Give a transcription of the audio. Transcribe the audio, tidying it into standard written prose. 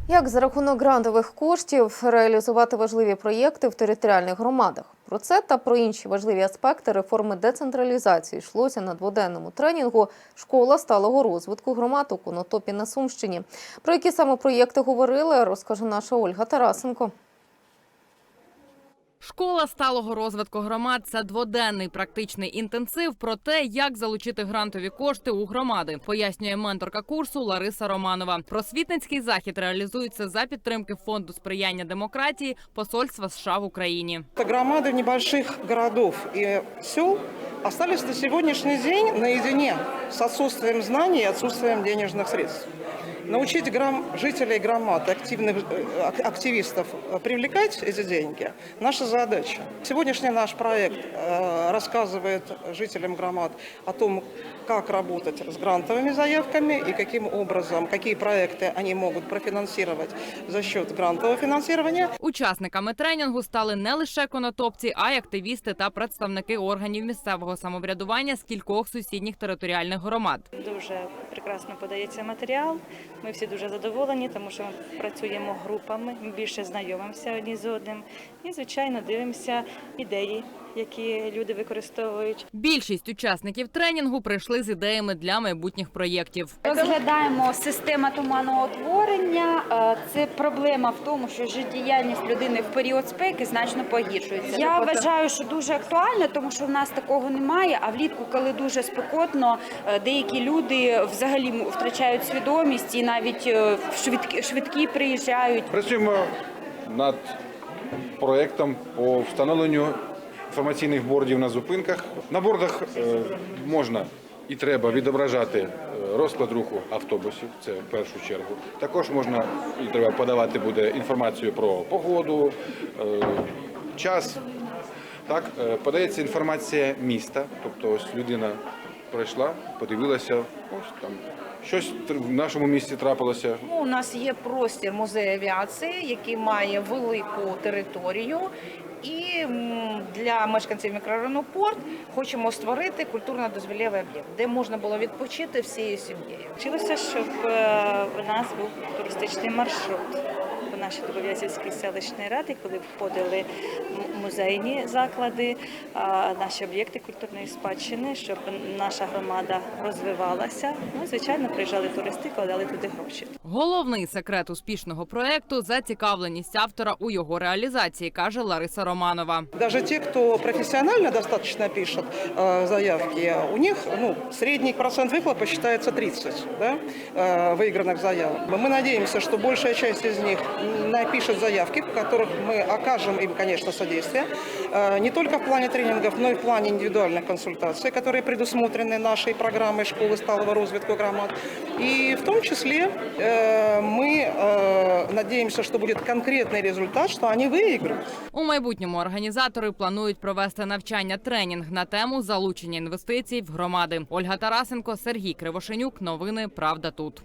Як за рахунок грантових коштів реалізувати важливі проєкти в територіальних громадах? Про це та про інші важливі аспекти реформи децентралізації йшлося на дводенному тренінгу «Школа сталого розвитку громад» у Конотопі на Сумщині. Про які саме проєкти говорили, розкаже наша Ольга Тарасенко. Школа сталого розвитку громад – це дводенний практичний інтенсив про те, як залучити грантові кошти у громади, пояснює менторка курсу Лариса Романова. Просвітницький захід реалізується за підтримки Фонду сприяння демократії Посольства США в Україні. Громады небольших городов и сел остались на сегодняшний день наедине с отсутствием знаний и отсутствием денежных средств. Научить жителей громад, активистов привлекать эти деньги – наша задача. Сегодняшний наш проект рассказывает жителям громад о том, как работать с грантовыми заявками и каким образом, какие проекты они могут профинансировать за счет грантового финансирования. Учасниками тренінгу стали не лише конотопці, а й активісти та представники органів місцевого самоврядування з кількох сусідніх територіальних громад. Дуже прекрасно подається матеріал. Ми всі дуже задоволені, тому що ми працюємо групами, більше знайомимося одні з одним і, звичайно, дивимося ідеї, які люди використовують. Більшість учасників тренінгу прийшли з ідеями для майбутніх проєктів. Розглядаємо систему туманоутворення. Це проблема в тому, що життєдіяльність людини в період спеки значно погіршується. Я вважаю, що дуже актуально, тому що в нас такого немає, а влітку, коли дуже спекотно, деякі люди взагалі втрачають свідомість і навіть швидкі приїжджають. Працюємо над проєктом по встановленню інформаційних бордів на зупинках. На бордах можна і треба відображати розклад руху автобусів, це в першу чергу. Також можна і треба подавати буде інформацію про погоду, час. Так, подається інформація міста, тобто ось людина пройшла, подивилася, ось там щось в нашому місті трапилося. У нас є простір музею авіації, який має велику територію. І для мешканців мікрорайону Порт хочемо створити культурно-дозвілєвий об'єкт, де можна було відпочити всією сім'єю. Хотілося, щоб у нас був туристичний маршрут по нашій Дубов'язівській селищній раді, куди входили музейні заклади, наші об'єкти культурної спадщини, щоб наша громада розвивалася. Ну, звичайно, приїжджали туристи, кладали туди гроші. Головний секрет успішного проєкту – зацікавленість автора у його реалізації, каже Лариса Романова. Даже те, кто профессионально достаточно пишет заявки, у них средний процент выхлопа считается 30 выигранных заявок. Мы надеемся, что большая часть из них напишет заявки, в которых мы окажем им, конечно, содействие, не только в плане тренингов, но и в плане индивидуальных консультаций, которые предусмотрены нашей программой «Школы сталого розвитку громад». И в том числе мы надеемся, что будет конкретный результат, что они выиграют. У майбутньому організатори планують провести навчання-тренінг на тему залучення інвестицій в громади. Ольга Тарасенко, Сергій Кривошенюк. Новини «Правда тут».